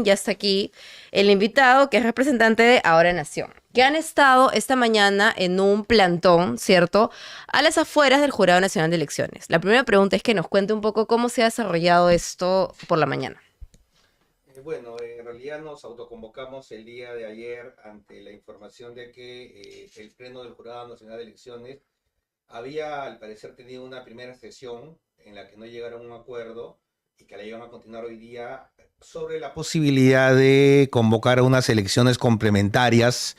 Ya está aquí el invitado, que es representante de Ahora Nación, que han estado esta mañana en un plantón, ¿cierto?, a las afueras del Jurado Nacional de Elecciones. La primera pregunta es que nos cuente un poco cómo se ha desarrollado esto por la mañana. Bueno, en realidad nos autoconvocamos el día de ayer ante la información de que el Pleno del Jurado Nacional de Elecciones había, al parecer, tenido una primera sesión en la que no llegaron a un acuerdo y que la iban a continuar hoy día sobre la posibilidad de convocar a unas elecciones complementarias,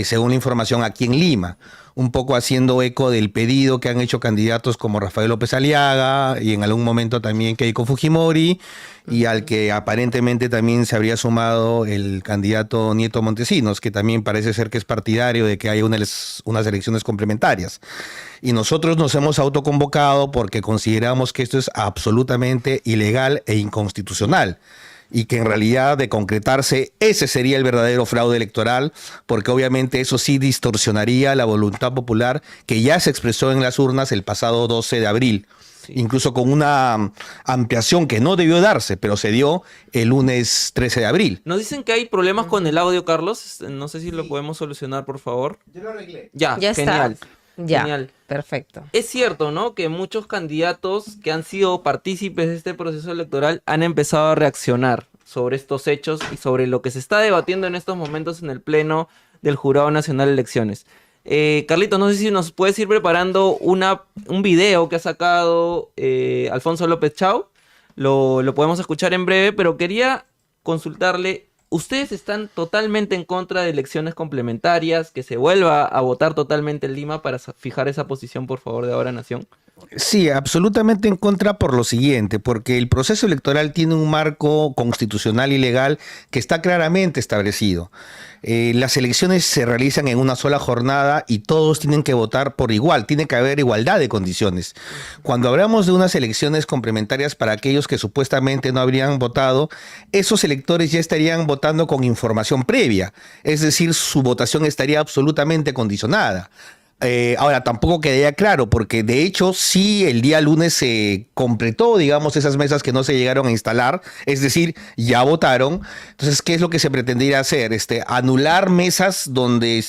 según la información aquí en Lima, un poco haciendo eco del pedido que han hecho candidatos como Rafael López Aliaga y en algún momento también Keiko Fujimori, y al que aparentemente también se habría sumado el candidato Nieto Montesinos, que también parece ser que es partidario de que haya unas elecciones complementarias. Y nosotros nos hemos autoconvocado porque consideramos que esto es absolutamente ilegal e inconstitucional, y que en realidad, de concretarse, ese sería el verdadero fraude electoral, porque obviamente eso sí distorsionaría la voluntad popular que ya se expresó en las urnas el pasado 12 de abril. Sí. Incluso con una ampliación que no debió darse, pero se dio el lunes 13 de abril. Nos dicen que hay problemas con el audio, Carlos. No sé si lo podemos solucionar, por favor. Yo lo arreglé. Ya Genial. Está. Ya, genial. Perfecto. Es cierto, ¿no?, que muchos candidatos que han sido partícipes de este proceso electoral han empezado a reaccionar sobre estos hechos y sobre lo que se está debatiendo en estos momentos en el Pleno del Jurado Nacional de Elecciones. Carlitos, no sé si nos puedes ir preparando un video que ha sacado Alfonso López Chau. Lo podemos escuchar en breve, pero quería consultarle. ¿Ustedes están totalmente en contra de elecciones complementarias, que se vuelva a votar totalmente en Lima para fijar esa posición, por favor, de Ahora Nación? Sí, absolutamente en contra por lo siguiente, porque el proceso electoral tiene un marco constitucional y legal que está claramente establecido. Las elecciones se realizan en una sola jornada y todos tienen que votar por igual, tiene que haber igualdad de condiciones. Cuando hablamos de unas elecciones complementarias para aquellos que supuestamente no habrían votado, esos electores ya estarían votando con información previa, es decir, su votación estaría absolutamente condicionada. Ahora, tampoco quedaría claro, porque de hecho sí el día lunes se completó, digamos, esas mesas que no se llegaron a instalar, es decir, ya votaron. Entonces, ¿qué es lo que se pretendería hacer? Anular mesas donde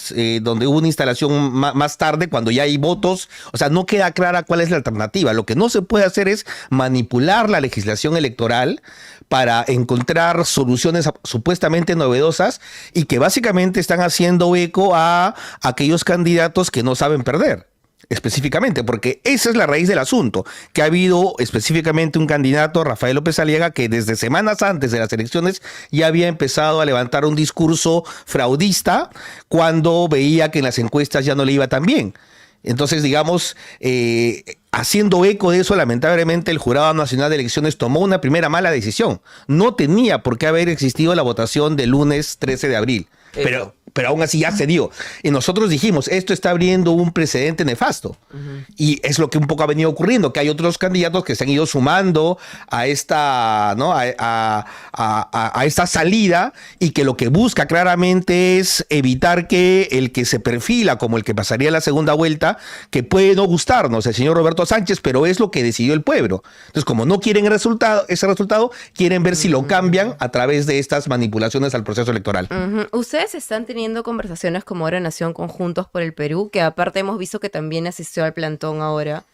hubo una instalación más tarde, cuando ya hay votos. O sea, no queda clara cuál es la alternativa. Lo que no se puede hacer es manipular la legislación electoral para encontrar soluciones supuestamente novedosas y que básicamente están haciendo eco a aquellos candidatos que no saben perder, específicamente, porque esa es la raíz del asunto, que ha habido específicamente un candidato, Rafael López Aliaga, que desde semanas antes de las elecciones ya había empezado a levantar un discurso fraudista cuando veía que en las encuestas ya no le iba tan bien. Entonces, digamos, haciendo eco de eso, lamentablemente el Jurado Nacional de Elecciones tomó una primera mala decisión. No tenía por qué haber existido la votación del lunes 13 de abril. Pero aún así ya se dio. Y nosotros dijimos, esto está abriendo un precedente nefasto. Y es lo que un poco ha venido ocurriendo, que hay otros candidatos que se han ido sumando a esta, ¿no?, a esta salida, y que lo que busca claramente es evitar que el que se perfila como el que pasaría la segunda vuelta, que puede no gustarnos, el señor Roberto Sánchez, pero es lo que decidió el pueblo. Entonces, como no quieren ese resultado, quieren ver si lo cambian a través de estas manipulaciones al proceso electoral. Ustedes están teniendo conversaciones como Ahora Nación conjuntos por el Perú, que aparte hemos visto que también asistió al plantón ahora,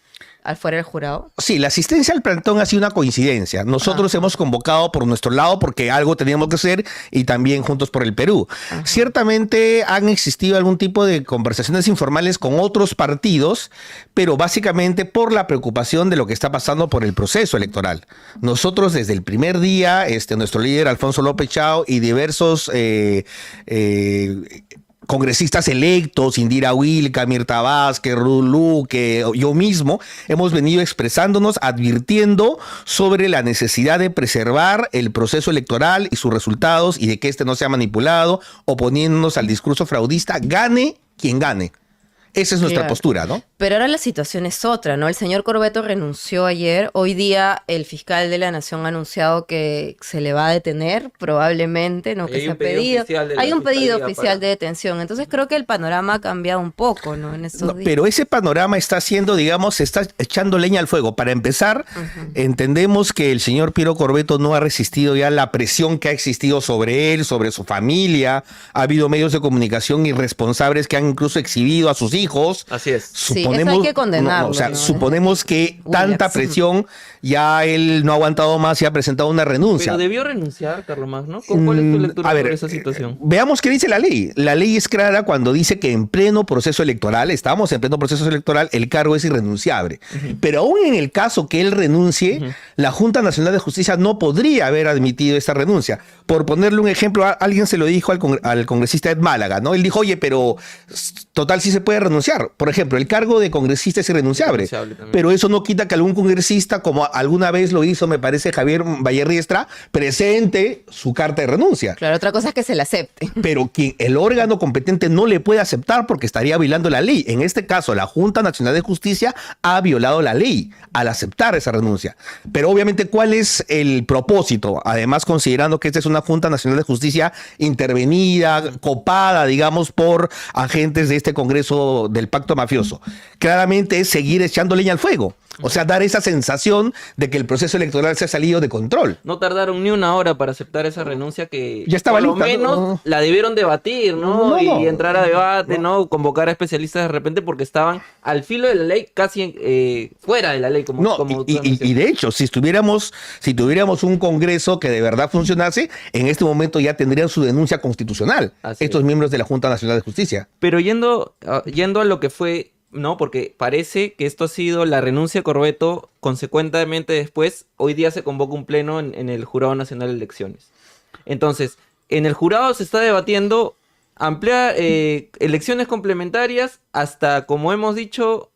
al fuera del jurado. Sí, la asistencia al plantón ha sido una coincidencia. Nosotros hemos convocado por nuestro lado porque algo teníamos que hacer, y también Juntos por el Perú. Ciertamente han existido algún tipo de conversaciones informales con otros partidos, pero básicamente por la preocupación de lo que está pasando por el proceso electoral. Nosotros desde el primer día, nuestro líder Alfonso López Chau y diversos congresistas electos, Indira Wilca, Mirta Vázquez, Rulú, que yo mismo, hemos venido expresándonos, advirtiendo sobre la necesidad de preservar el proceso electoral y sus resultados, y de que este no sea manipulado, oponiéndonos al discurso fraudista, gane quien gane. Esa es nuestra postura, ¿no? Pero ahora la situación es otra, ¿no? El señor Corbeto renunció ayer. Hoy día el fiscal de la Nación ha anunciado que se le va a detener, probablemente, ¿no? Que se ha pedido. Hay un pedido oficial de detención. Entonces creo que el panorama ha cambiado un poco, ¿no? En estos días. Pero ese panorama está haciendo, digamos, está echando leña al fuego. Para empezar, entendemos que el señor Piero Corbeto no ha resistido ya la presión que ha existido sobre él, sobre su familia. Ha habido medios de comunicación irresponsables que han incluso exhibido a sus hijos. Así es. Sí, eso hay que condenarlo. O sea, suponemos que tanta presión, ya él no ha aguantado más y ha presentado una renuncia. Pero debió renunciar, Carlomagno. ¿Cuál es tu lectura sobre esa situación? Veamos qué dice la ley. La ley es clara cuando dice que en pleno proceso electoral, estamos en pleno proceso electoral, el cargo es irrenunciable. Pero aún en el caso que él renuncie, la Junta Nacional de Justicia no podría haber admitido esta renuncia. Por ponerle un ejemplo, alguien se lo dijo al congresista Ed Málaga, ¿no? Él dijo, oye, pero total sí se puede renunciar. Por ejemplo, el cargo de congresista es irrenunciable. Pero eso no quita que algún congresista, como alguna vez lo hizo, me parece, Javier Vallerriestra, presente su carta de renuncia. Claro, otra cosa es que se la acepte. Pero el órgano competente no le puede aceptar porque estaría violando la ley. En este caso, la Junta Nacional de Justicia ha violado la ley al aceptar esa renuncia. Pero obviamente, ¿cuál es el propósito? Además, considerando que esta es una Junta Nacional de Justicia intervenida, copada, digamos, por agentes de este Congreso del Pacto Mafioso. Claramente es seguir echando leña al fuego. O sea, dar esa sensación de que el proceso electoral se ha salido de control. No tardaron ni una hora para aceptar esa renuncia que ya estaba por lo lista, menos la debieron debatir, ¿no? Y entrar a debate, ¿no? Convocar a especialistas de repente porque estaban al filo de la ley, casi fuera de la ley. Y de hecho, si tuviéramos un Congreso que de verdad funcionase, en este momento ya tendrían su denuncia constitucional estos miembros de la Junta Nacional de Justicia. Pero yendo a lo que fue... No, porque parece que esto ha sido la renuncia de Corbeto. Consecuentemente después, hoy día se convoca un pleno en el Jurado Nacional de Elecciones. Entonces, en el jurado se está debatiendo ampliar elecciones complementarias hasta, como hemos dicho,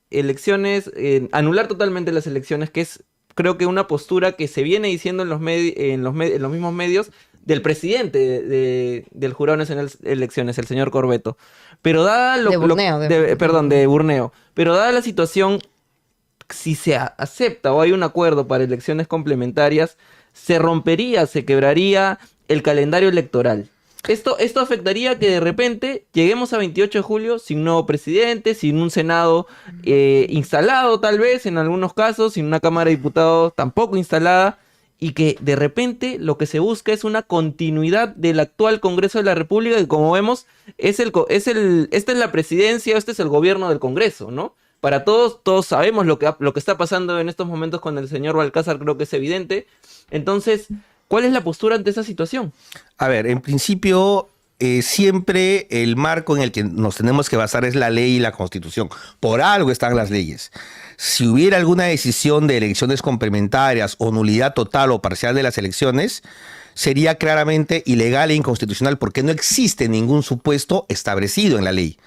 anular totalmente las elecciones, que es creo que una postura que se viene diciendo en los mismos medios del presidente del Jurado Nacional de Elecciones, el señor Corbeto. Pero dada de Burneo. Pero dada la situación, si se acepta o hay un acuerdo para elecciones complementarias, se quebraría el calendario electoral. Esto afectaría que de repente lleguemos a 28 de julio sin nuevo presidente, sin un Senado instalado tal vez en algunos casos, sin una Cámara de Diputados tampoco instalada, y que de repente lo que se busca es una continuidad del actual Congreso de la República, que como vemos esta es la presidencia, este es el gobierno del Congreso, ¿no? Para todos sabemos lo que está pasando en estos momentos con el señor Balcázar, creo que es evidente. Entonces, ¿cuál es la postura ante esa situación? A ver, en principio, siempre el marco en el que nos tenemos que basar es la ley y la Constitución. Por algo están las leyes. Si hubiera alguna decisión de elecciones complementarias o nulidad total o parcial de las elecciones, sería claramente ilegal e inconstitucional porque no existe ningún supuesto establecido en la ley.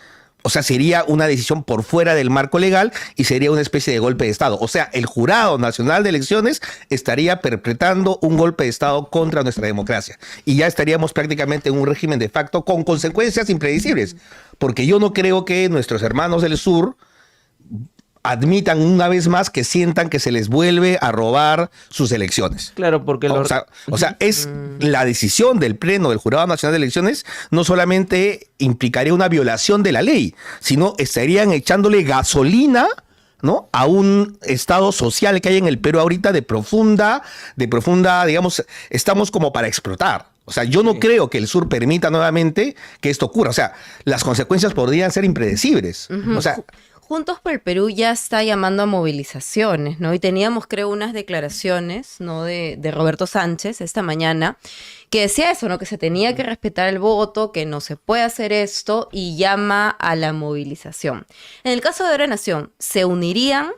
O sea, sería una decisión por fuera del marco legal y sería una especie de golpe de Estado. O sea, el Jurado Nacional de Elecciones estaría perpetrando un golpe de Estado contra nuestra democracia. Y ya estaríamos prácticamente en un régimen de facto con consecuencias impredecibles. Porque yo no creo que nuestros hermanos del sur admitan una vez más que sientan que se les vuelve a robar sus elecciones. Claro, porque... O sea, es la decisión del Pleno del Jurado Nacional de Elecciones no solamente implicaría una violación de la ley, sino estarían echándole gasolina, ¿no?, a un estado social que hay en el Perú ahorita de profunda, digamos, estamos como para explotar. O sea, yo no creo que el sur permita nuevamente que esto ocurra. O sea, las consecuencias podrían ser impredecibles. O sea... Juntos por el Perú ya está llamando a movilizaciones, ¿no? Y teníamos, creo, unas declaraciones, ¿no?, de Roberto Sánchez esta mañana, que decía eso, ¿no?, que se tenía que respetar el voto, que no se puede hacer esto, y llama a la movilización. En el caso de Ahora Nación, ¿se unirían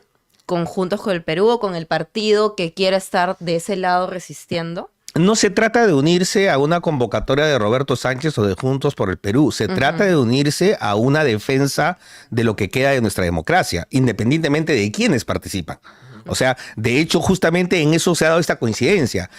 con Juntos con el Perú o con el partido que quiera estar de ese lado resistiendo? No se trata de unirse a una convocatoria de Roberto Sánchez o de Juntos por el Perú. Se trata de unirse a una defensa de lo que queda de nuestra democracia, independientemente de quiénes participan. O sea, de hecho, justamente en eso se ha dado esta coincidencia.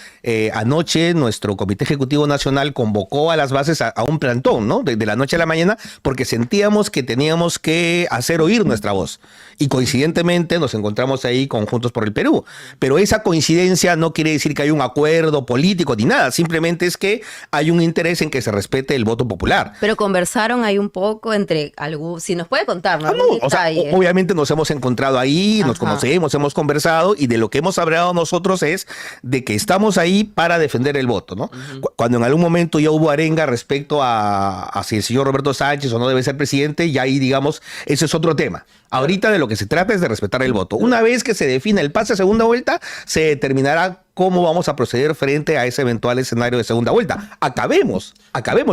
Anoche nuestro Comité Ejecutivo Nacional convocó a las bases a un plantón, ¿no? De la noche a la mañana, porque sentíamos que teníamos que hacer oír nuestra voz. Y coincidentemente nos encontramos ahí con Juntos por el Perú. Pero esa coincidencia no quiere decir que hay un acuerdo político ni nada. Simplemente es que hay un interés en que se respete el voto popular. Pero conversaron ahí un poco entre algún, si nos puede contar, ¿no? Ah, no, o sea, obviamente nos hemos encontrado ahí, nos conocemos, hemos conversado, y de lo que hemos hablado nosotros es de que estamos ahí para defender el voto, ¿no? Cuando en algún momento ya hubo arenga respecto a si el señor Roberto Sánchez o no debe ser presidente, ya ahí, digamos, ese es otro tema. Ahorita de lo que se trata es de respetar el voto. Una vez que se define el pase a segunda vuelta, se determinará cómo vamos a proceder frente a ese eventual escenario de segunda vuelta. Acabemos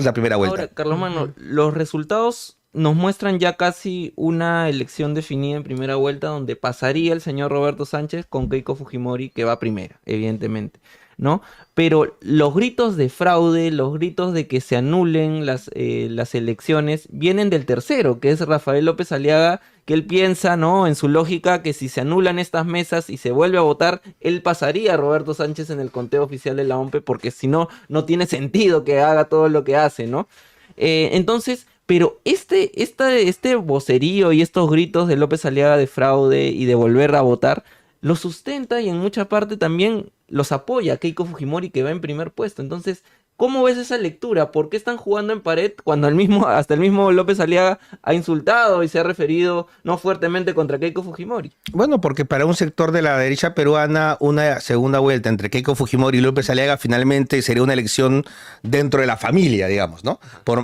la primera vuelta. Ahora, Carlomagno, los resultados nos muestran ya casi una elección definida en primera vuelta, donde pasaría el señor Roberto Sánchez con Keiko Fujimori, que va primera, evidentemente, ¿no? Pero los gritos de fraude, los gritos de que se anulen las elecciones, vienen del tercero, que es Rafael López Aliaga, que él piensa, ¿no?, en su lógica, que si se anulan estas mesas y se vuelve a votar, él pasaría a Roberto Sánchez en el conteo oficial de la OMPE, porque si no, no tiene sentido que haga todo lo que hace, ¿no? Entonces, pero este vocerío y estos gritos de López Aliaga de fraude y de volver a votar, lo sustenta y en mucha parte también los apoya Keiko Fujimori, que va en primer puesto. Entonces, ¿cómo ves esa lectura? ¿Por qué están jugando en pared cuando hasta el mismo López Aliaga ha insultado y se ha referido no fuertemente contra Keiko Fujimori? Bueno, porque para un sector de la derecha peruana, una segunda vuelta entre Keiko Fujimori y López Aliaga finalmente sería una elección dentro de la familia, digamos, ¿no?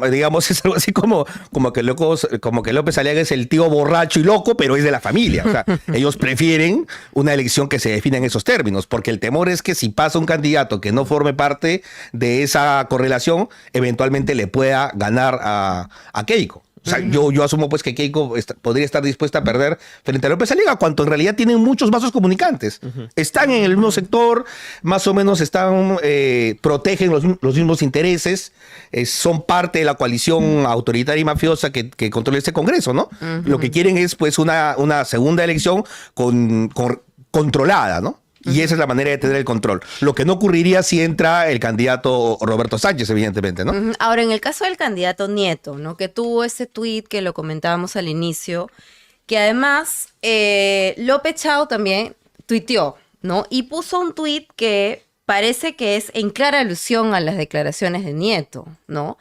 Digamos, es algo así como que López Aliaga es el tío borracho y loco, pero es de la familia. O sea, ellos prefieren una elección que se defina en esos términos, porque el temor es que si pasa un candidato que no forme parte de esa correlación, eventualmente le pueda ganar a Keiko. O sea, yo asumo pues que Keiko podría estar dispuesta a perder frente a López Aliaga, cuando en realidad tienen muchos vasos comunicantes. Están en el mismo sector, más o menos protegen los mismos intereses, son parte de la coalición autoritaria y mafiosa que controla este Congreso, ¿no? Lo que quieren es pues una segunda elección controlada, ¿no? Y esa es la manera de tener el control. Lo que no ocurriría si entra el candidato Roberto Sánchez, evidentemente, ¿no? Ahora, en el caso del candidato Nieto, ¿no?, que tuvo ese tuit que lo comentábamos al inicio, que además López Chao también tuiteó, ¿no? Y puso un tuit que parece que es en clara alusión a las declaraciones de Nieto, ¿no?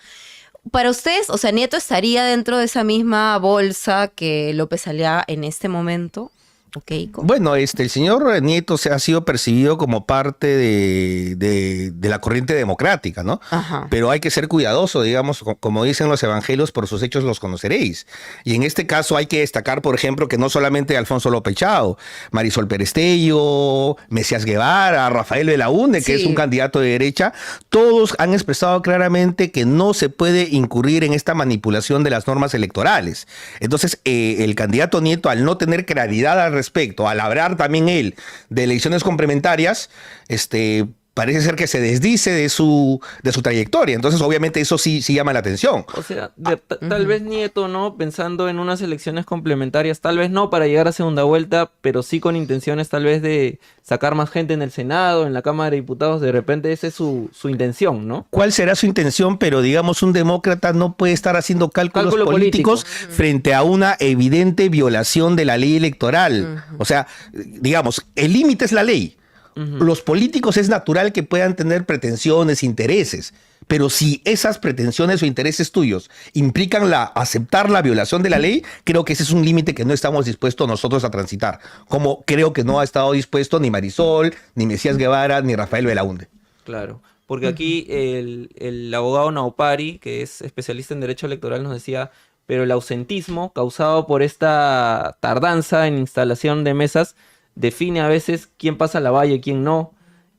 Para ustedes, o sea, ¿Nieto estaría dentro de esa misma bolsa que López Aliaga en este momento? Okay. Bueno, el señor Nieto ha sido percibido como parte de la corriente democrática, ¿no? Ajá. Pero hay que ser cuidadoso, digamos, como dicen los evangelios, por sus hechos los conoceréis. Y en este caso hay que destacar, por ejemplo, que no solamente Alfonso López Chao, Marisol Perestello, Mesías Guevara, Rafael Belaúnde, que es un candidato de derecha, todos han expresado claramente que no se puede incurrir en esta manipulación de las normas electorales. Entonces, el candidato Nieto, al no tener claridad al respecto, al hablar también él de elecciones complementarias, parece ser que se desdice de su trayectoria. Entonces, obviamente, eso sí llama la atención. O sea, tal vez Nieto, ¿no?, pensando en unas elecciones complementarias, tal vez no para llegar a segunda vuelta, pero sí con intenciones tal vez de sacar más gente en el Senado, en la Cámara de Diputados. De repente esa es su intención, ¿no? ¿Cuál será su intención? Pero, digamos, un demócrata no puede estar haciendo cálculos políticos frente a una evidente violación de la ley electoral. O sea, digamos, el límite es la ley. Los políticos es natural que puedan tener pretensiones, intereses, pero si esas pretensiones o intereses tuyos implican aceptar la violación de la ley, creo que ese es un límite que no estamos dispuestos nosotros a transitar, como creo que no ha estado dispuesto ni Marisol, ni Mesías Guevara, ni Rafael Belaúnde. Claro, porque aquí el abogado Naupari, que es especialista en derecho electoral, nos decía, pero el ausentismo causado por esta tardanza en instalación de mesas define a veces quién pasa la valla y quién no,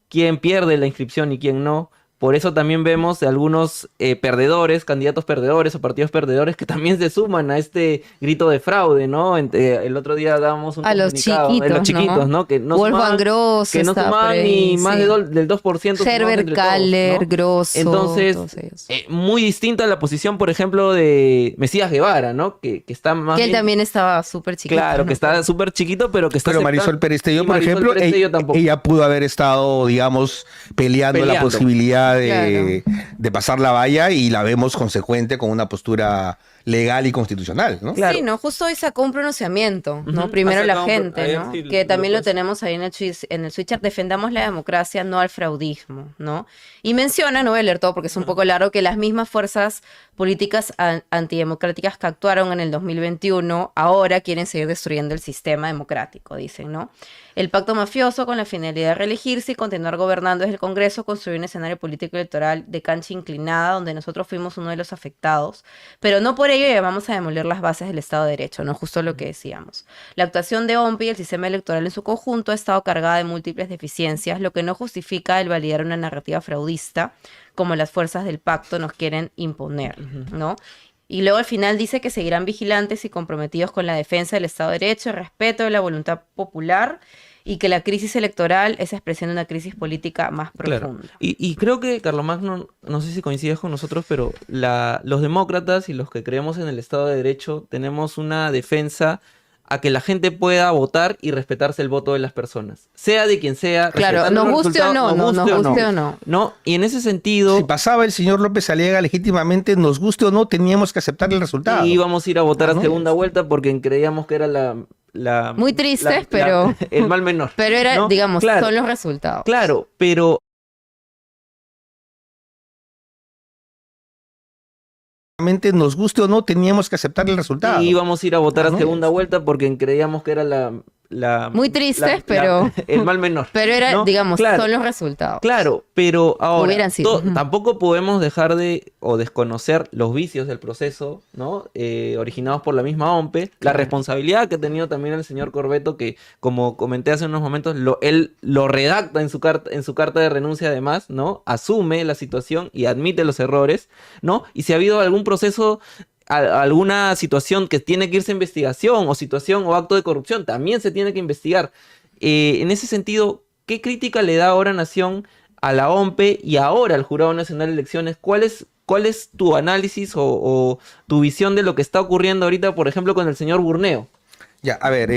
quién pierde la inscripción y quién no, Por eso también vemos de algunos perdedores, candidatos perdedores o partidos perdedores que también se suman a este grito de fraude, ¿no? El otro día dábamos un A los comunicado, chiquitos, los chiquitos, ¿no? Que no Wolfgang sumaban, Grosso que no está por sumaban ahí, ni más sí. del 2%. sumaban Herbert entre todos, Kaller, ¿no? Grosso, Entonces, todos ellos. muy distinta a la posición, por ejemplo, de Mesías Guevara, ¿no? Que está más Que él bien... también estaba súper chiquito. Claro, ¿no? que está súper chiquito, pero que está Pero aceptando- Marisol Perestello, y por Marisol ejemplo, Perestello tampoco. ella pudo haber estado, digamos, peleando la Peleando. posibilidad de pasar la valla y la vemos consecuente con una postura legal y constitucional, ¿no? Claro. Sí, ¿no? Justo hoy sacó un pronunciamiento, ¿no? Ujú, Primero ha la sacado gente, ayer ¿no? sí Que también lo puesto. tenemos ahí en el switcher, defendamos la democracia, no al fraudismo, ¿no? Y menciona, no voy a leer todo porque es un poco largo, que las mismas fuerzas políticas antidemocráticas que actuaron en el 2021 ahora quieren seguir destruyendo el sistema democrático, dicen, ¿no? El pacto mafioso con la finalidad de reelegirse y continuar gobernando desde el Congreso construyó un escenario político electoral de cancha inclinada donde nosotros fuimos uno de los afectados, pero no por ello llamamos a demoler las bases del Estado de Derecho, ¿no? Justo lo que decíamos. La actuación de OMPI y el sistema electoral en su conjunto ha estado cargada de múltiples deficiencias, lo que no justifica el validar una narrativa fraudista como las fuerzas del pacto nos quieren imponer, ¿no? Y luego al final dice que seguirán vigilantes y comprometidos con la defensa del Estado de Derecho, el respeto de la voluntad popular y que la crisis electoral es expresión de una crisis política más Claro. profunda. Y creo que Carlomagno, no sé si coincides con nosotros, pero los demócratas y los que creemos en el Estado de Derecho tenemos una defensa a que la gente pueda votar y respetarse el voto de las personas, sea de quien sea. Claro, respetando nos los guste o resultados, no, nos guste o no. ¿No? Y en ese sentido, Si pasaba el señor López Aliaga legítimamente, nos guste o no, teníamos que aceptar el resultado. íbamos a ir a votar a ¿no? segunda vuelta porque creíamos que era Muy tristes, pero- el mal menor. Pero era, ¿no? digamos, Claro, son los resultados. claro, pero Nos guste o no, teníamos que aceptar el resultado. íbamos a ir a votar ¿no? a segunda vuelta porque creíamos que era Muy tristes, pero- el mal menor. Pero era, ¿no? digamos, Claro. son los resultados. Claro, pero ahora Hubieran sido. Ujú. tampoco podemos dejar de o desconocer los vicios del proceso, ¿no? Originados por la misma OMPE, la Claro. responsabilidad que ha tenido también el señor Corbeto, que como comenté hace unos momentos, él lo redacta en su carta de renuncia además, ¿no? Asume la situación y admite los errores, ¿no? Y si ha habido algún proceso alguna situación que tiene que irse a investigación o situación o acto de corrupción, también se tiene que investigar. En ese sentido, ¿qué crítica le da ahora Nación a la OMPE y ahora al Jurado Nacional de Elecciones? ¿Cuál es tu análisis o tu visión de lo que está ocurriendo ahorita, por ejemplo, con el señor Burneo? Ya, a ver,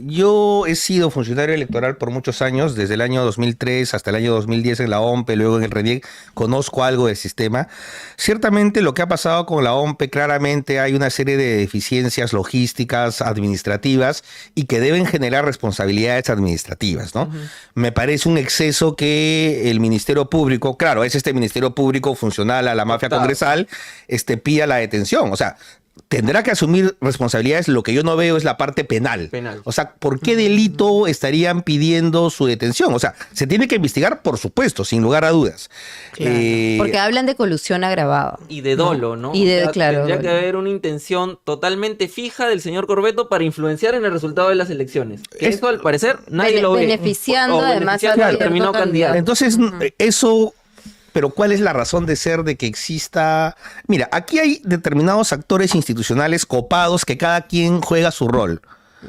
yo he sido funcionario electoral por muchos años, desde el año 2003 hasta el año 2010 en la OMPE, luego en el RENIEC, conozco algo del sistema. Ciertamente lo que ha pasado con la OMPE, claramente hay una serie de deficiencias logísticas, administrativas, y que deben generar responsabilidades administrativas, ¿no? Me parece un exceso que el Ministerio Público, claro, es este Ministerio Público funcional a la mafia Claro. congresal, pida la detención, o sea, tendrá que asumir responsabilidades. Lo que yo no veo es la parte penal. O sea, ¿por qué delito estarían pidiendo su detención? O sea, se tiene que investigar, por supuesto, sin lugar a dudas. Claro. Porque hablan de colusión agravada. Y de dolo, ¿no? Y de, claro, tendría que dolo. haber una intención totalmente fija del señor Corbeto para influenciar en el resultado de las elecciones. Que eso, al parecer, nadie lo ve. Beneficiando, O además, beneficiando a al determinado cierto candidato. Entonces, eso... Pero ¿cuál es la razón de ser de que exista? Mira, aquí hay determinados actores institucionales copados que cada quien juega su rol.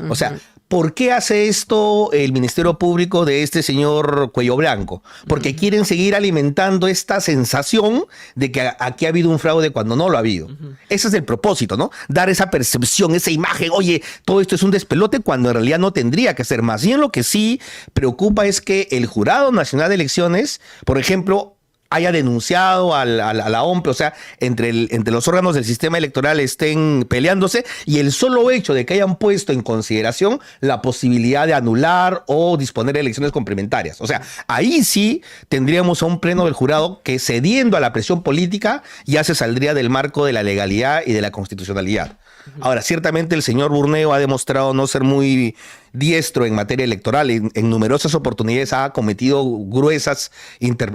O sea, ¿por qué hace esto el Ministerio Público de este señor Cuello Blanco? Porque quieren seguir alimentando esta sensación de que aquí ha habido un fraude cuando no lo ha habido. Ese es el propósito, ¿no? Dar esa percepción, esa imagen, oye, todo esto es un despelote cuando en realidad no tendría que ser. Más bien lo que sí preocupa es que el Jurado Nacional de Elecciones, por ejemplo, haya denunciado a la OMPE, o sea, entre los órganos del sistema electoral estén peleándose, y el solo hecho de que hayan puesto en consideración la posibilidad de anular o disponer de elecciones complementarias. O sea, ahí sí tendríamos a un pleno del jurado que, cediendo a la presión política, ya se saldría del marco de la legalidad y de la constitucionalidad. Ahora, ciertamente el señor Burneo ha demostrado no ser muy diestro en materia electoral. En numerosas oportunidades ha cometido gruesas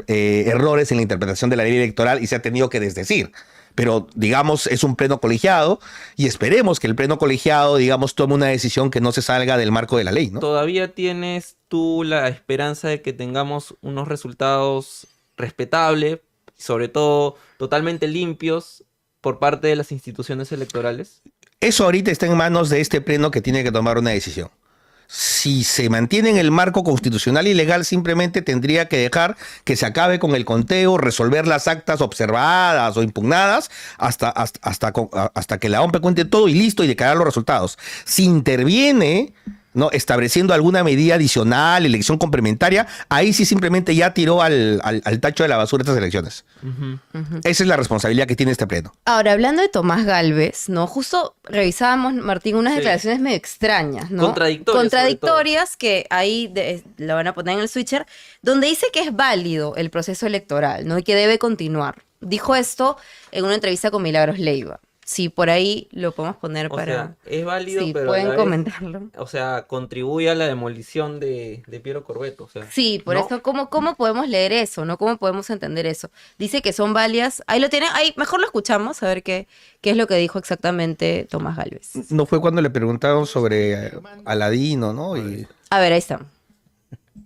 errores en la interpretación de la ley electoral y se ha tenido que desdecir. Pero, digamos, es un pleno colegiado y esperemos que el pleno colegiado, digamos, tome una decisión que no se salga del marco de la ley, ¿no? ¿Todavía tienes tú la esperanza de que tengamos unos resultados respetables sobre todo totalmente limpios por parte de las instituciones electorales? Eso ahorita está en manos de este pleno que tiene que tomar una decisión. Si se mantiene en el marco constitucional y legal, simplemente tendría que dejar que se acabe con el conteo, resolver las actas observadas o impugnadas hasta que la OMP cuente todo y listo y declarar los resultados. Si interviene, ¿no?, estableciendo alguna medida adicional, elección complementaria, ahí sí simplemente ya tiró al tacho de la basura estas elecciones. Esa es la responsabilidad que tiene este pleno. Ahora, hablando de Tomás Gálvez, ¿no? Justo revisábamos, Martín, unas Sí. declaraciones medio extrañas, ¿no? Contradictorias, que ahí lo van a poner en el switcher, donde dice que es válido el proceso electoral, ¿no? Y que debe continuar. Dijo esto en una entrevista con Milagros Leiva. Sí, por ahí lo podemos poner O para... sea, es válido, Sí, pero a pueden la vez, comentarlo. o sea, contribuye a la demolición de Piero Corvetto. O sea, Sí, por ¿no? eso, ¿cómo podemos leer eso, no? ¿Cómo podemos entender eso? Dice que son válidas. Ahí lo tienen, ahí mejor lo escuchamos, a ver qué es lo que dijo exactamente Tomás Gálvez. No fue cuando le preguntaron sobre Aladino, ¿no? A ver, ahí está.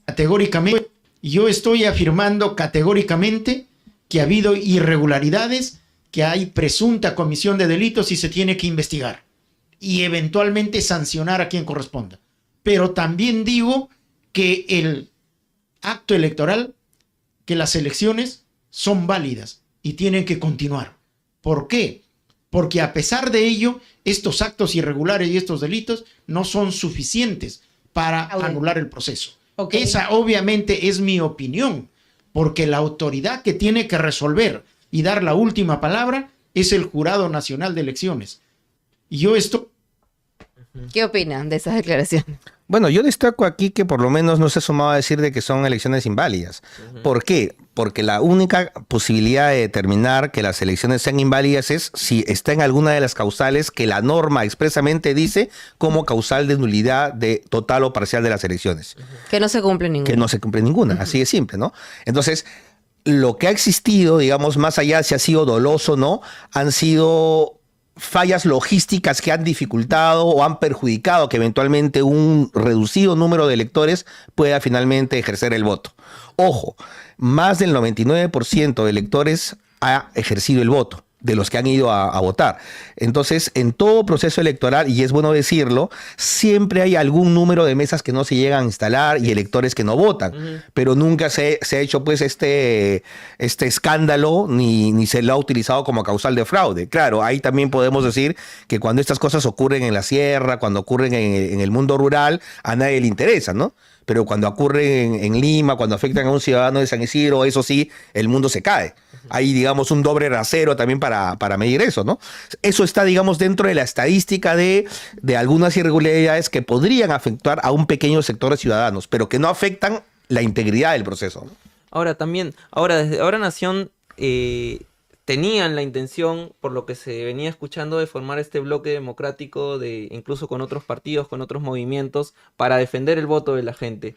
Categóricamente, yo estoy afirmando categóricamente que ha habido irregularidades, que hay presunta comisión de delitos y se tiene que investigar y eventualmente sancionar a quien corresponda. Pero también digo que el acto electoral, que las elecciones son válidas y tienen que continuar. ¿Por qué? Porque a pesar de ello, estos actos irregulares y estos delitos no son suficientes para anular el proceso. Okay. Esa obviamente es mi opinión, porque la autoridad que tiene que resolver y dar la última palabra es el Jurado Nacional de Elecciones. Y yo esto... ¿Qué opinan de esas declaraciones? Bueno, yo destaco aquí que por lo menos no se ha sumado a decir de que son elecciones inválidas. ¿Por qué? Porque la única posibilidad de determinar que las elecciones sean inválidas es si está en alguna de las causales que la norma expresamente dice como causal de nulidad de total o parcial de las elecciones. Que no se cumple ninguna. Que no se cumple ninguna, así de simple, ¿no? Entonces, lo que ha existido, digamos, más allá si ha sido doloso o no, han sido fallas logísticas que han dificultado o han perjudicado que eventualmente un reducido número de electores pueda finalmente ejercer el voto. Ojo, más del 99% de electores ha ejercido el voto, de los que han ido a votar. Entonces, en todo proceso electoral, y es bueno decirlo, siempre hay algún número de mesas que no se llegan a instalar y electores que no votan, pero nunca se ha hecho pues este escándalo ni se lo ha utilizado como causal de fraude. Claro, ahí también podemos decir que cuando estas cosas ocurren en la sierra, cuando ocurren en el mundo rural, a nadie le interesa, ¿no? Pero cuando ocurre en Lima, cuando afectan a un ciudadano de San Isidro, eso sí, el mundo se cae. Hay, digamos, un doble rasero también para medir eso, ¿no? Eso está, digamos, dentro de la estadística de algunas irregularidades que podrían afectar a un pequeño sector de ciudadanos, pero que no afectan la integridad del proceso, ¿no? Ahora también, desde Ahora Nación tenían la intención, por lo que se venía escuchando, de formar este bloque democrático, incluso con otros partidos, con otros movimientos, para defender el voto de la gente.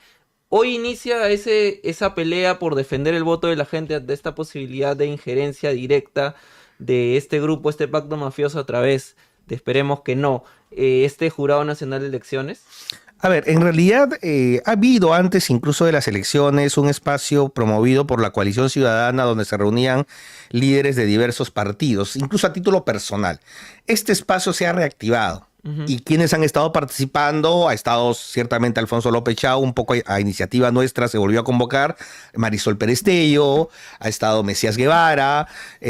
Hoy inicia esa pelea por defender el voto de la gente ante esta posibilidad de injerencia directa de este grupo, este pacto mafioso a través de, esperemos que no, este Jurado Nacional de Elecciones. A ver, en realidad ha habido antes incluso de las elecciones un espacio promovido por la Coalición Ciudadana donde se reunían líderes de diversos partidos, incluso a título personal. Este espacio se ha reactivado. Y quienes han estado participando, ha estado ciertamente Alfonso López Chau, un poco a iniciativa nuestra se volvió a convocar, Marisol Perestello, ha estado Mesías Guevara,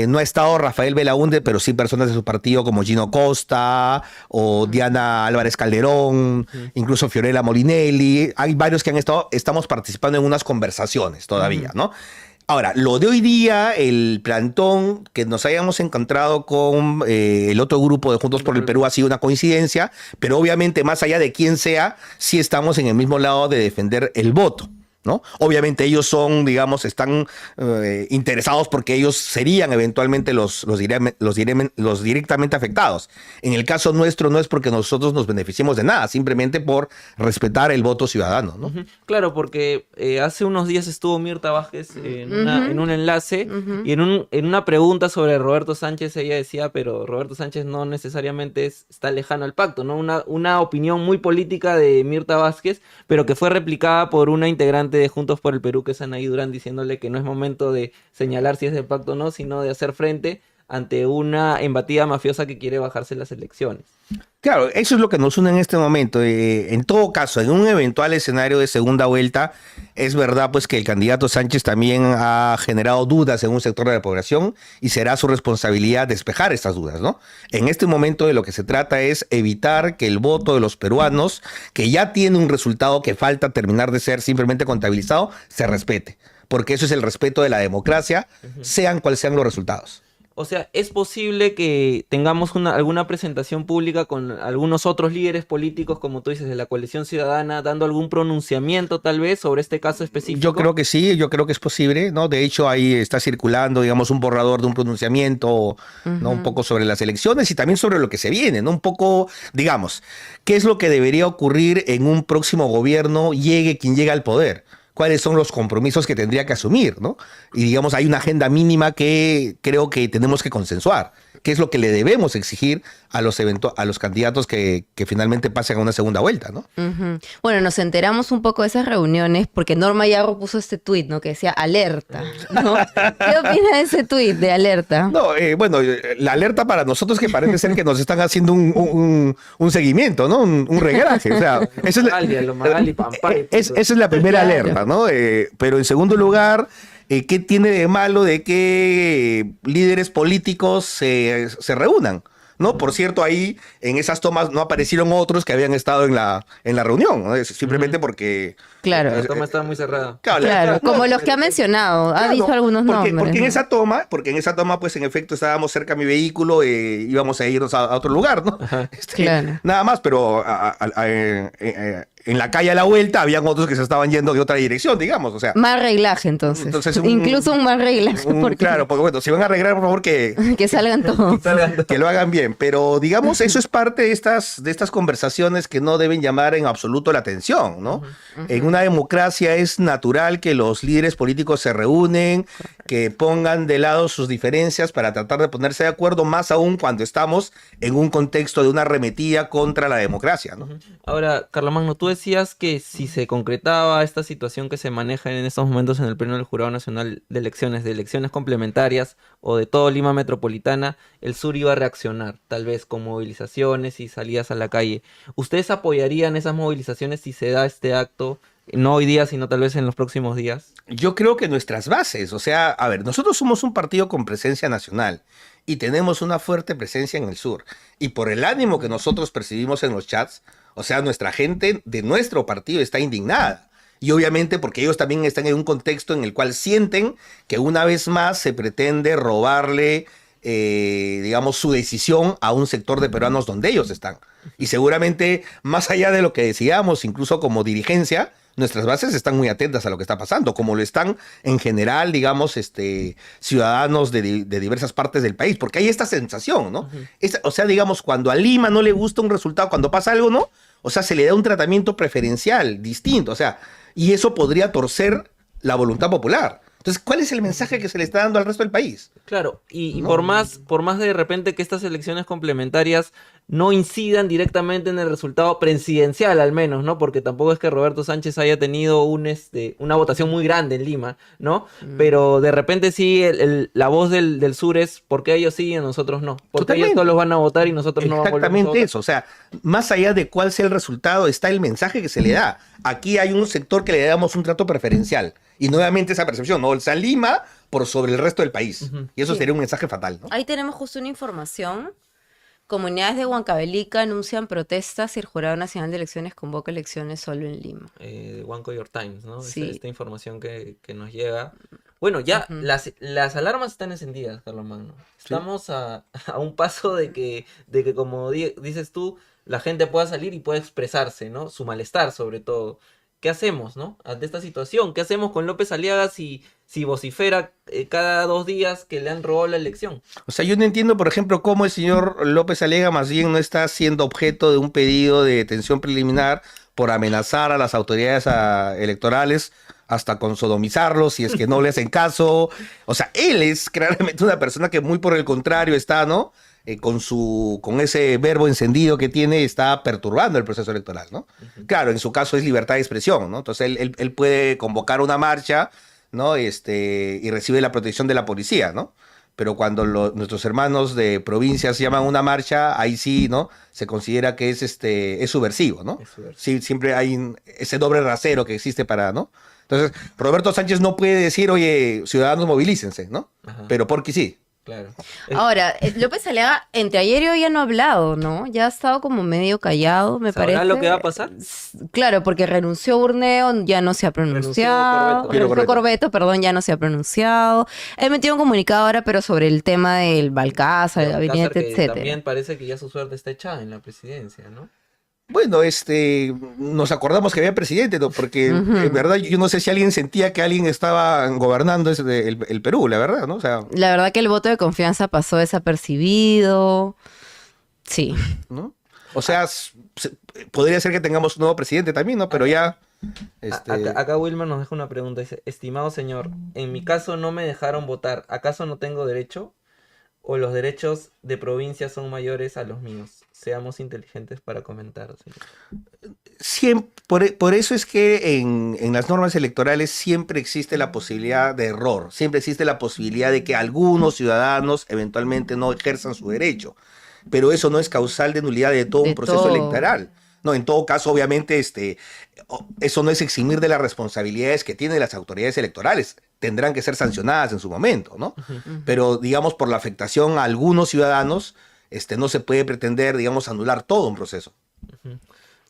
no ha estado Rafael Belaúnde, pero sí personas de su partido como Gino Costa o Diana Álvarez Calderón, incluso Fiorella Molinelli. Hay varios que estamos participando en unas conversaciones todavía, ¿no? Ahora, lo de hoy día, el plantón que nos hayamos encontrado con el otro grupo de Juntos por el Perú ha sido una coincidencia, pero obviamente más allá de quién sea, sí estamos en el mismo lado de defender el voto, ¿no? Obviamente ellos son, digamos, están interesados porque ellos serían eventualmente los directamente afectados. En el caso nuestro no es porque nosotros nos beneficiemos de nada, simplemente por respetar el voto ciudadano, ¿no? Claro, porque hace unos días estuvo Mirta Vázquez en un enlace y en una pregunta sobre Roberto Sánchez ella decía, pero Roberto Sánchez no necesariamente está lejano al pacto, ¿no? Una opinión muy política de Mirta Vázquez, pero que fue replicada por una integrante representante de Juntos por el Perú, que es Anaí Durán, diciéndole que no es momento de señalar si es de pacto o no, sino de hacer frente ante una embatida mafiosa que quiere bajarse las elecciones. Claro, eso es lo que nos une en este momento. En todo caso, en un eventual escenario de segunda vuelta, es verdad pues que el candidato Sánchez también ha generado dudas en un sector de la población y será su responsabilidad despejar estas dudas, ¿no? En este momento de lo que se trata es evitar que el voto de los peruanos, que ya tiene un resultado que falta terminar de ser simplemente contabilizado, se respete. Porque eso es el respeto de la democracia, sean cuales sean los resultados. O sea, ¿es posible que tengamos alguna presentación pública con algunos otros líderes políticos, como tú dices, de la coalición ciudadana, dando algún pronunciamiento tal vez sobre este caso específico? Yo creo que sí, yo creo que es posible, ¿no? De hecho, ahí está circulando, digamos, un borrador de un pronunciamiento, ¿no? Un poco sobre las elecciones y también sobre lo que se viene, ¿no? Un poco, digamos, ¿qué es lo que debería ocurrir en un próximo gobierno, llegue quien llegue al poder? ¿Cuáles son los compromisos que tendría que asumir, ¿no? Y digamos, hay una agenda mínima que creo que tenemos que consensuar. ¿Qué es lo que le debemos exigir a los candidatos que finalmente pasen a una segunda vuelta, ¿no? Bueno, nos enteramos un poco de esas reuniones porque Norma Yarro puso este tuit, ¿no? Que decía alerta, ¿no? ¿Qué opina de ese tuit de alerta? No, bueno, la alerta para nosotros que parece ser que nos están haciendo un seguimiento, ¿no? Un regraje. O sea, esa es la primera alerta, ¿no? Pero en segundo lugar, ¿qué tiene de malo de que líderes políticos se reúnan? ¿No? Por cierto, ahí en esas tomas no aparecieron otros que habían estado en la reunión, ¿no? Simplemente porque... Claro. La toma estaba muy cerrada. Claro, como los que ha mencionado, ha dicho algunos nombres. Porque en esa toma, pues en efecto estábamos cerca de mi vehículo, íbamos a irnos a otro lugar, ¿no? Claro. Nada más, pero en la calle a la vuelta habían otros que se estaban yendo de otra dirección, digamos, o sea. Más reglaje, entonces. Incluso un más reglaje. Claro, porque bueno, si van a arreglar, por favor, que salgan todos. Que lo hagan bien. Pero, digamos, eso es parte de estas conversaciones que no deben llamar en absoluto la atención, ¿no? En una democracia es natural que los líderes políticos se reúnen, que pongan de lado sus diferencias para tratar de ponerse de acuerdo, más aún cuando estamos en un contexto de una arremetida contra la democracia, ¿no? Ahora, Carlomagno, tú decías que si se concretaba esta situación que se maneja en estos momentos en el Pleno del Jurado Nacional de elecciones complementarias o de todo Lima Metropolitana, el sur iba a reaccionar, tal vez con movilizaciones y salidas a la calle. ¿Ustedes apoyarían esas movilizaciones si se da este acto? No hoy día, sino tal vez en los próximos días. Yo creo que nuestras bases, o sea, a ver, nosotros somos un partido con presencia nacional y tenemos una fuerte presencia en el sur. Y por el ánimo que nosotros percibimos en los chats, o sea, nuestra gente de nuestro partido está indignada. Y obviamente porque ellos también están en un contexto en el cual sienten que una vez más se pretende robarle, digamos, su decisión a un sector de peruanos donde ellos están. Y seguramente, más allá de lo que decíamos, incluso como dirigencia, nuestras bases están muy atentas a lo que está pasando, como lo están en general, digamos, ciudadanos de diversas partes del país, porque hay esta sensación, ¿no? O sea, digamos, cuando a Lima no le gusta un resultado, cuando pasa algo, ¿no? O sea, se le da un tratamiento preferencial, distinto, o sea, y eso podría torcer la voluntad popular. Entonces, ¿cuál es el mensaje que se le está dando al resto del país? Claro, y ¿no? por más de repente que estas elecciones complementarias no incidan directamente en el resultado presidencial, al menos, ¿no? Porque tampoco es que Roberto Sánchez haya tenido una votación muy grande en Lima, ¿no? Pero de repente sí, la voz del sur es porque ellos sí y nosotros no. Porque ellos todos los van a votar y nosotros no vamos a votar. Exactamente eso, o sea, más allá de cuál sea el resultado, está el mensaje que se le da. Aquí hay un sector que le damos un trato preferencial. Y nuevamente esa percepción, ¿no? O sea, Lima por sobre el resto del país. Y eso sería un mensaje fatal, ¿no? Ahí tenemos justo una información. Comunidades de Huancavelica anuncian protestas y el Jurado Nacional de Elecciones convoca elecciones solo en Lima. Huanco York Times, ¿no? Sí. Esta información que nos llega. Bueno, ya las alarmas están encendidas, Carlomagno. Estamos a un paso de que como dices tú, la gente pueda salir y pueda expresarse, ¿no? Su malestar, sobre todo. ¿Qué hacemos, no? Ante esta situación, ¿qué hacemos con López Aliaga si vocifera cada 2 días que le han robado la elección? O sea, yo no entiendo, por ejemplo, cómo el señor López Aliaga más bien no está siendo objeto de un pedido de detención preliminar por amenazar a las autoridades electorales hasta con sodomizarlos si es que no le hacen caso. O sea, él es claramente una persona que muy por el contrario está, ¿no? con ese verbo encendido que tiene, está perturbando el proceso electoral, ¿no? Claro, en su caso es libertad de expresión, ¿no? Entonces él puede convocar una marcha, ¿no? Y recibe la protección de la policía, ¿no? Pero cuando nuestros hermanos de provincias llaman una marcha, ahí sí, ¿no? Se considera que es subversivo, ¿no? Es subversivo. Sí, siempre hay ese doble rasero que existe para, ¿no? Entonces, Roberto Sánchez no puede decir, oye, ciudadanos movilícense, ¿no? Ajá. Pero porque sí. Claro. Ahora, López Aliaga, entre ayer y hoy ya no ha hablado, ¿no? Ya ha estado como medio callado, me ¿Sabrá parece. lo que va a pasar? Claro, porque renunció Urneo, ya no se ha pronunciado. Renunció Corbeto. Corbeto, perdón, ya no se ha pronunciado. Él metió un comunicado ahora, pero sobre el tema del Balcázar, el Alcázar, gabinete, que etcétera. también parece que ya su suerte está echada en la presidencia, ¿no? Bueno, nos acordamos que había presidente, ¿no? Porque en verdad yo no sé si alguien sentía que alguien estaba gobernando el Perú, la verdad, ¿no? O sea, La verdad que el voto de confianza pasó desapercibido. Sí. ¿no? O sea, podría ser que tengamos un nuevo presidente también, ¿no? Pero ya, Acá Wilmer nos deja una pregunta. Dice, estimado señor, en mi caso no me dejaron votar. ¿Acaso no tengo derecho? ¿O los derechos de provincia son mayores a los míos? Seamos inteligentes para comentar, señor. por eso es que en las normas electorales siempre existe la posibilidad de error, siempre existe la posibilidad de que algunos ciudadanos eventualmente no ejerzan su derecho, pero eso no es causal de nulidad de todo De un proceso todo. electoral. No, en todo caso, obviamente, eso no es eximir de las responsabilidades que tienen las autoridades electorales. Tendrán que ser sancionadas en su momento, ¿no? Pero, digamos, por la afectación a algunos ciudadanos, no se puede pretender, digamos, anular todo un proceso.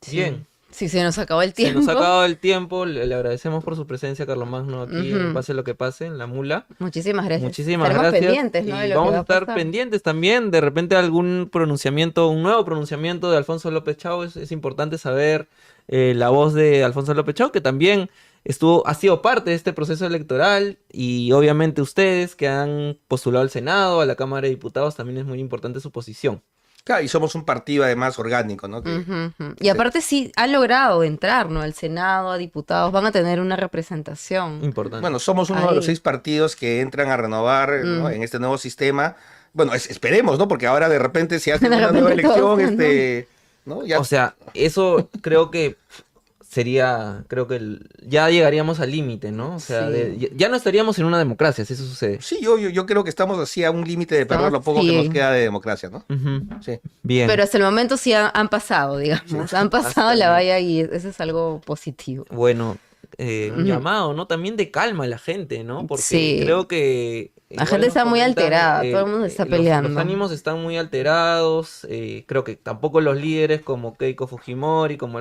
Bien. Sí, se nos acabó el Se tiempo. nos ha acabado el tiempo. Le agradecemos por su presencia, Carlomagno, aquí en Pase lo que pase, en la mula. Muchísimas gracias. Muchísimas Estaremos gracias. pendientes, ¿no? Y de lo vamos que va a estar pasar. pendientes también. De repente algún pronunciamiento, un nuevo pronunciamiento de Alfonso López Chao. Es importante saber la voz de Alfonso López Chao, que también ha sido parte de este proceso electoral. Y obviamente ustedes que han postulado al Senado, a la Cámara de Diputados, también es muy importante su posición. Claro, y somos un partido además orgánico, ¿no? Que- Ujú. Y aparte sí, ha logrado entrar, ¿no? Al Senado, a diputados, van a tener una representación. Importante. Bueno, somos uno de Ahí. los 6 partidos que entran a renovar, ¿no? En este nuevo sistema. Bueno, esperemos, ¿no? Porque ahora de repente se hace De una nueva repente todos, elección, ¿no? Ya, O sea, eso creo que ya llegaríamos al límite, ¿no? O sea, Sí. ya no estaríamos en una democracia si eso sucede. sí, yo creo que estamos así a un límite de perder lo poco que Sí. nos queda de democracia, ¿no? Ujú. Sí. Bien. Pero hasta el momento sí han pasado, digamos. Han pasado Hasta la el- valla y eso es algo positivo. Bueno, un Ujú. llamado, ¿no? También de calma a la gente, ¿no? Porque Sí. creo que... La igual gente nos está muy comentan, alterada, todo el mundo está los peleando. ánimos están muy alterados, creo que tampoco los líderes como Keiko Fujimori, como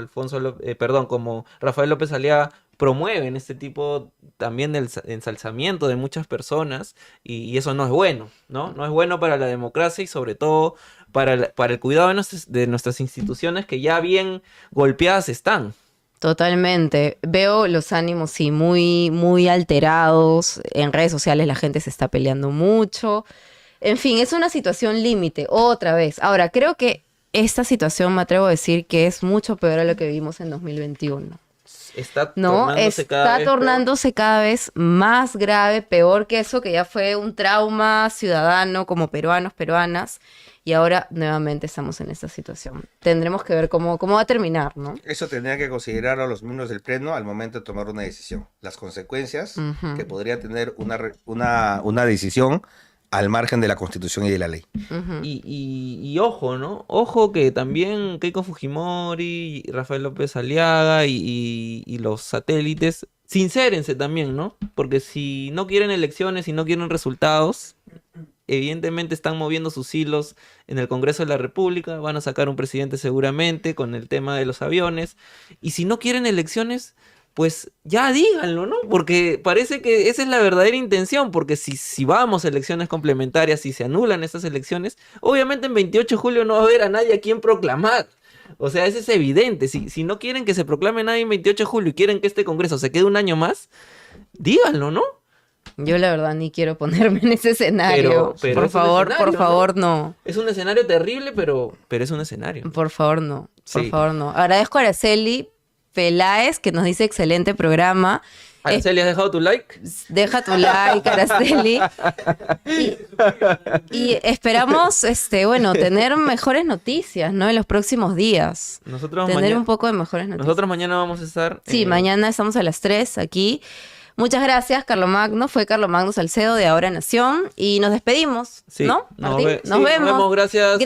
como Rafael López Aliaga promueven este tipo también de ensalzamiento de muchas personas y eso no es bueno, ¿no? No es bueno para la democracia y sobre todo para el cuidado de nuestras instituciones que ya bien golpeadas están. Totalmente. Veo los ánimos, sí, muy, muy alterados. En redes sociales la gente se está peleando mucho. En fin, es una situación límite, otra vez. Ahora, creo que esta situación, me atrevo a decir, que es mucho peor a lo que vivimos en 2021. Está ¿No? tornándose cada Está vez peor. tornándose cada vez más grave, peor que eso, que ya fue un trauma ciudadano como peruanos, peruanas, y ahora nuevamente estamos en esta situación. Tendremos que ver cómo va a terminar, ¿no? Eso tendría que considerar a los miembros del Pleno al momento de tomar una decisión. Las consecuencias Ujú. que podría tener una decisión al margen de la Constitución y de la ley. Ujú. Y ojo, ¿no? Ojo que también Keiko Fujimori, Rafael López Aliaga y los satélites, sincérense también, ¿no? Porque si no quieren elecciones y no quieren resultados, evidentemente están moviendo sus hilos en el Congreso de la República, van a sacar un presidente seguramente con el tema de los aviones, y si no quieren elecciones, pues ya díganlo, ¿no? Porque parece que esa es la verdadera intención, porque si vamos a elecciones complementarias, si se anulan estas elecciones, obviamente en 28 de julio no va a haber a nadie a quien proclamar. O sea, eso es evidente. Si no quieren que se proclame nadie en 28 de julio y quieren que este Congreso se quede un año más, díganlo, ¿no? Yo la verdad ni quiero ponerme en ese escenario. Pero por es un favor, escenario, por favor, no. Es un escenario terrible, pero es un escenario. Por favor, no. Por Sí. favor, no. Agradezco a Araceli Peláez, que nos dice excelente programa. Araceli, ¿has dejado tu like? Deja tu like, Araceli. Y esperamos, bueno, tener mejores noticias, ¿no? En los próximos días. Tener un poco de mejores noticias. Nosotros mañana vamos a estar... Sí, mañana estamos a las 3 aquí. Muchas gracias, Carlomagno. Fue Carlomagno Salcedo de Ahora Nación. Y nos despedimos, Sí, ¿no? nos Martín? ve- Nos sí, vemos. Nos vemos, gracias.